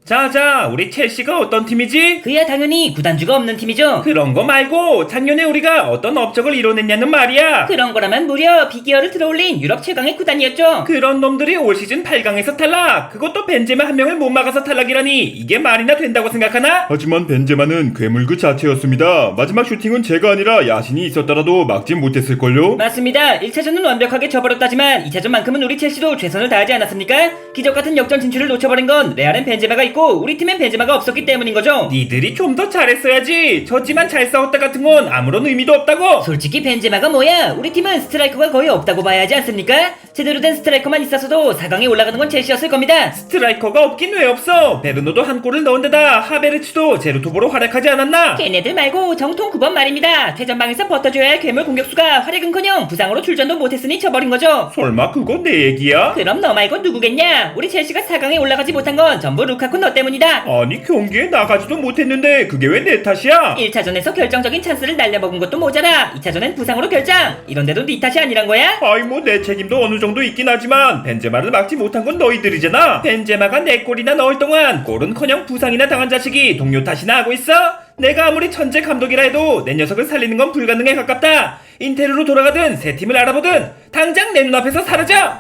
자자, 우리 첼시가 어떤 팀이지? 그야 당연히 구단주가 없는 팀이죠. 그런 거 말고 작년에 우리가 어떤 업적을 이뤄냈냐는 말이야. 그런 거라면 무려 비기어를 들어올린 유럽 최강의 구단이었죠. 그런 놈들이 올 시즌 8강에서 탈락, 그것도 벤제마 한 명을 못 막아서 탈락이라니 이게 말이나 된다고 생각하나? 하지만 벤제마는 괴물 그 자체였습니다. 마지막 슈팅은 제가 아니라 야신이 있었더라도 막지 못했을걸요? 맞습니다. 1차전은 완벽하게 져버렸다지만 2차전만큼은 우리 첼시도 최선을 다하지 않았습니까? 기적같은 역전 진출을 놓쳐버린 건 레알엔 벤제마가 있고 우리 팀엔 벤제마가 없었기 때문인 거죠. 니들이 좀 더 잘했어야지. 졌지만 잘 싸웠다 같은 건 아무런 의미도 없다고. 솔직히 벤제마가 뭐야? 우리 팀은 스트라이커가 거의 없다고 봐야 하지 않습니까? 제대로 된 스트라이커만 있었어도 4강에 올라가는 건 첼시였을 겁니다. 스트라이커가 없긴 왜 없어. 베르노도 한 골을 넣은 데다 하베르츠도 제로톱으로 활약하지 않았나? 걔네들 말고 정통 9번 말입니다. 퇴전방에서 버텨줘야 할 괴물 공격수가 활약은커녕 부상으로 출전도 못했으니 져버린 거죠. 설마 그거 내 얘기야? 그럼 너 말고 누구겠냐? 우리 첼시가 4강에 올라가지 못한 건 전부 루카쿠 너 때문이다. 아니 경기에 나가지도 못했는데 그게 왜 내 탓이야? 1차전에서 결정적인 찬스를 날려먹은 것도 모자라 2차전엔 부상으로 결장. 이런데도 네 탓이 아니란 거야? 아이 뭐 내 책임도 어느 정도 있긴 하지만 벤제마를 막지 못한 건 너희들이잖아. 벤제마가 내 골이나 넣을 동안 골은커녕 부상이나 당한 자식이 동료 탓이나 하고 있어? 내가 아무리 천재 감독이라 해도 내 녀석을 살리는 건 불가능에 가깝다. 인테르로 돌아가든 새 팀을 알아보든 당장 내 눈앞에서 사라져.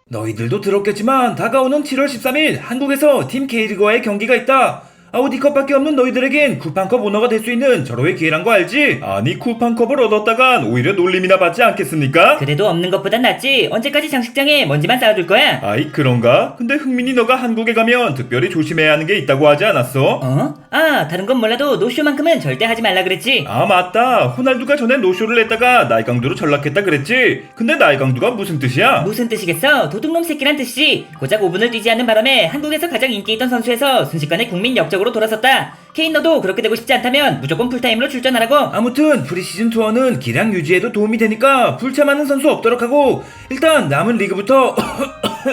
너희들도 들었겠지만 다가오는 7월 13일 한국에서 팀 K리그와의 경기가 있다. 아우디컵밖에 없는 너희들에겐 쿠팡컵 오너가 될 수 있는 절호의 기회란 거 알지? 아니 쿠팡컵을 얻었다간 오히려 놀림이나 받지 않겠습니까? 그래도 없는 것보단 낫지. 언제까지 장식장에 먼지만 쌓아둘 거야? 아이 그런가? 근데 흥민이 너가 한국에 가면 특별히 조심해야 하는 게 있다고 하지 않았어? 어? 아, 다른 건 몰라도 노쇼만큼은 절대 하지 말라 그랬지. 아 맞다, 호날두가 전에 노쇼를 했다가 나이강두로 전락했다 그랬지? 근데 나이강두가 무슨 뜻이야? 무슨 뜻이겠어? 도둑놈 새끼란 뜻이지. 고작 5분을 뛰지 않는 바람에 한국에서 가장 인기 있던 선수에서 순식간에 국민 역적으로 돌아섰다. 케인 너도 그렇게 되고 싶지 않다면 무조건 풀타임으로 출전하라고. 아무튼 프리시즌 투어는 기량 유지에도 도움이 되니까 불참하는 선수 없도록 하고 일단 남은 리그부터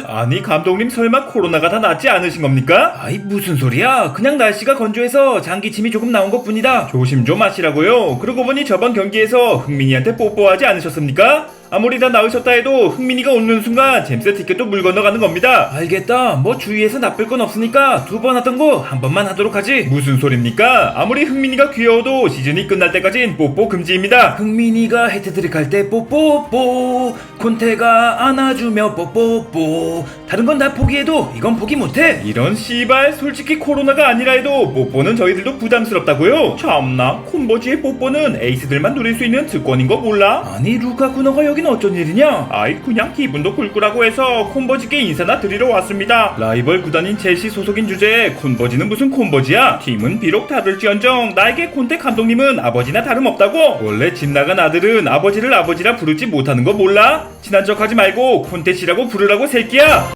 아니 감독님 설마 코로나가 다 낫지 않으신 겁니까? 아이 무슨 소리야. 그냥 날씨가 건조해서 장기침이 조금 나온 것뿐이다. 조심 좀 하시라고요. 그러고 보니 저번 경기에서 흥민이한테 뽀뽀하지 않으셨습니까? 아무리 다 나으셨다 해도 흥민이가 웃는 순간 잼스 티켓도 물 건너가는 겁니다. 알겠다. 뭐 주위에서 나쁠 건 없으니까 2번 하던 거 한 번만 하도록 하지. 무슨 소립니까? 아무리 흥민이가 귀여워도 시즌이 끝날 때까진 뽀뽀 금지입니다. 흥민이가 해트트릭 할 때 뽀뽀뽀, 콘테가 안아주며 뽀뽀뽀, 다른 건 다 포기해도 이건 포기 못해. 이런 씨발, 솔직히 코로나가 아니라 해도 뽀뽀는 저희들도 부담스럽다고요? 참나, 콤보지의 뽀뽀는 에이스들만 누릴 수 있는 특권인 거 몰라? 아니 루카쿠 너가 여긴 어쩐 일이냐? 아이 그냥 기분도 굴굴하고 해서 콤버지께 인사나 드리러 왔습니다. 라이벌 구단인 첼시 소속인 주제에 콤버지는 무슨 콤버지야? 팀은 비록 다를지언정 나에게 콘테 감독님은 아버지나 다름없다고. 원래 집 나간 아들은 아버지를 아버지라 부르지 못하는 거 몰라? 친한 척하지 말고 콘테 씨라고 부르라고 새끼야.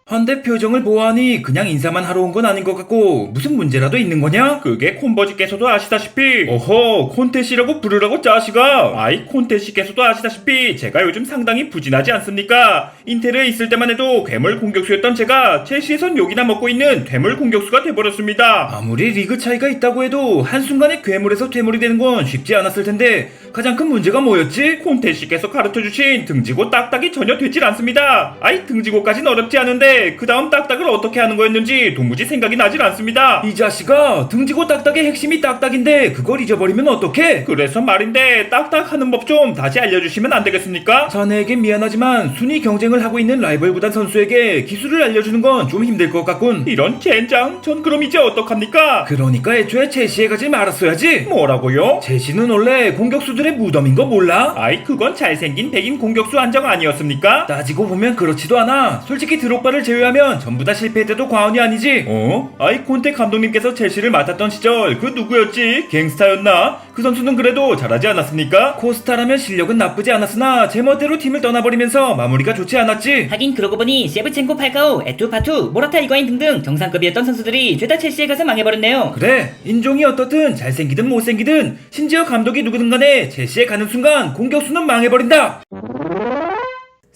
헌데 표정을 보아하니 그냥 인사만 하러 온 건 아닌 것 같고 무슨 문제라도 있는 거냐? 그게 콘버지께서도 아시다시피 어허 콘테씨라고 부르라고 짜시가. 아이 콘테씨께서도 아시다시피 제가 요즘 상당히 부진하지 않습니까? 인테르에 있을 때만 해도 괴물 공격수였던 제가 첼시에선 욕이나 먹고 있는 괴물 공격수가 돼버렸습니다. 아무리 리그 차이가 있다고 해도 한순간에 괴물에서 퇴물이 되는 건 쉽지 않았을 텐데 가장 큰 문제가 뭐였지? 콘테씨께서 가르쳐주신 등지고 딱딱이 전혀 되질 않습니다. 아이 등지고까진 어렵지 않은데 그 다음 딱딱을 어떻게 하는 거였는지 도무지 생각이 나질 않습니다. 이 자식아, 등지고 딱딱의 핵심이 딱딱인데 그걸 잊어버리면 어떡해? 그래서 말인데 딱딱하는 법 좀 다시 알려주시면 안 되겠습니까? 자네에게 미안하지만 순위 경쟁을 하고 있는 라이벌 구단 선수에게 기술을 알려주는 건 좀 힘들 것 같군. 이런 젠장, 전 그럼 이제 어떡합니까? 그러니까 애초에 첼시에 가지 말았어야지. 뭐라고요? 첼시는 원래 공격수들의 무덤인 거 몰라? 아이 그건 잘생긴 백인 공격수 한정 아니었습니까? 따지고 보면 그렇지도 않아. 솔직히 드록바를 제외하면 전부 다 실패했대도 과언이 아니지. 어? 아이 콘테 감독님께서 첼시를 맡았던 시절 그 누구였지? 갱스타였나? 그 선수는 그래도 잘하지 않았습니까? 코스타라면 실력은 나쁘지 않았으나 제멋대로 팀을 떠나버리면서 마무리가 좋지 않았지. 하긴 그러고 보니 셰브첸코, 팔카오, 에투, 파투, 모라타, 이과인 등등 정상급이었던 선수들이 죄다 첼시에 가서 망해버렸네요. 그래, 인종이 어떻든 잘생기든 못생기든 심지어 감독이 누구든 간에 첼시에 가는 순간 공격수는 망해버린다.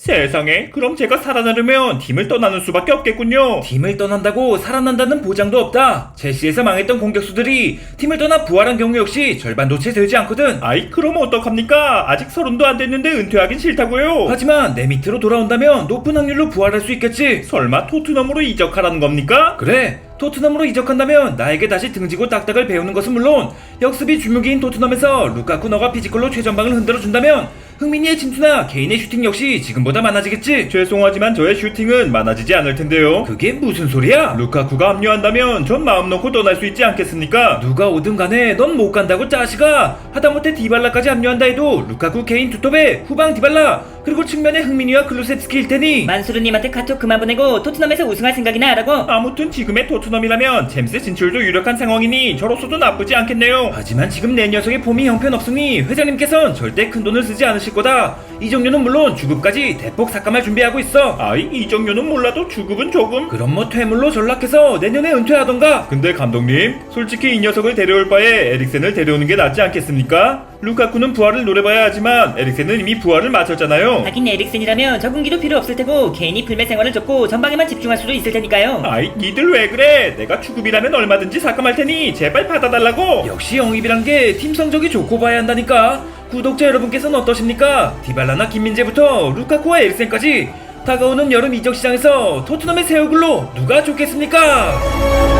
세상에, 그럼 제가 살아나려면 팀을 떠나는 수밖에 없겠군요. 팀을 떠난다고 살아난다는 보장도 없다. 첼시에서 망했던 공격수들이 팀을 떠나 부활한 경우 역시 절반도 채 되지 않거든. 아이, 그럼 어떡합니까? 아직 30도 안 됐는데 은퇴하긴 싫다고요. 하지만 내 밑으로 돌아온다면 높은 확률로 부활할 수 있겠지. 설마 토트넘으로 이적하라는 겁니까? 그래, 토트넘으로 이적한다면 나에게 다시 등지고 딱딱을 배우는 것은 물론 역습이 주무기인 토트넘에서 루카쿠 너가 피지컬로 최전방을 흔들어준다면 흥민이의 침투나 개인의 슈팅 역시 지금보다 많아지겠지. 죄송하지만 저의 슈팅은 많아지지 않을 텐데요. 그게 무슨 소리야? 루카쿠가 합류한다면 전 마음 놓고 떠날 수 있지 않겠습니까? 누가 오든 간에 넌 못 간다고 짜시가. 하다못해 디발라까지 합류한다 해도 루카쿠 개인 투톱에 후방 디발라 그리고 측면에 흥민이와 클루셉스키일 테니. 만수르님한테 카톡 그만 보내고 토트넘에서 우승할 생각이나 하라고. 아무튼 지금의 토트넘이라면 챔스 진출도 유력한 상황이니 저로서도 나쁘지 않겠네요. 하지만 지금 내 녀석의 폼이 형편없으니 회장님께선 절대 큰돈을 쓰지 않으실 거다. 이정료는 물론 주급까지 대폭 삭감할 준비하고 있어. 아이, 이정료는 몰라도 주급은 조금. 그럼 뭐 퇴물로 전락해서 내년에 은퇴하던가. 근데 감독님, 솔직히 이 녀석을 데려올 바에 에릭센을 데려오는 게 낫지 않겠습니까? 루카쿠는 부활을 노려봐야 하지만 에릭센은 이미 부활을 마쳤잖아요. 하긴 에릭센이라면 적응기도 필요 없을 테고 개인이 불매 생활을 줬고 전방에만 집중할 수도 있을 테니까요. 아이, 니들 왜 그래? 내가 주급이라면 얼마든지 삭감할 테니 제발 받아달라고. 역시 영입이란 게 팀 성적이 좋고 봐야 한다니까. 구독자 여러분께서는 어떠십니까? 디발라나 김민재부터 루카쿠와 에릭센까지 다가오는 여름 이적 시장에서 토트넘의 새 얼굴로 누가 좋겠습니까?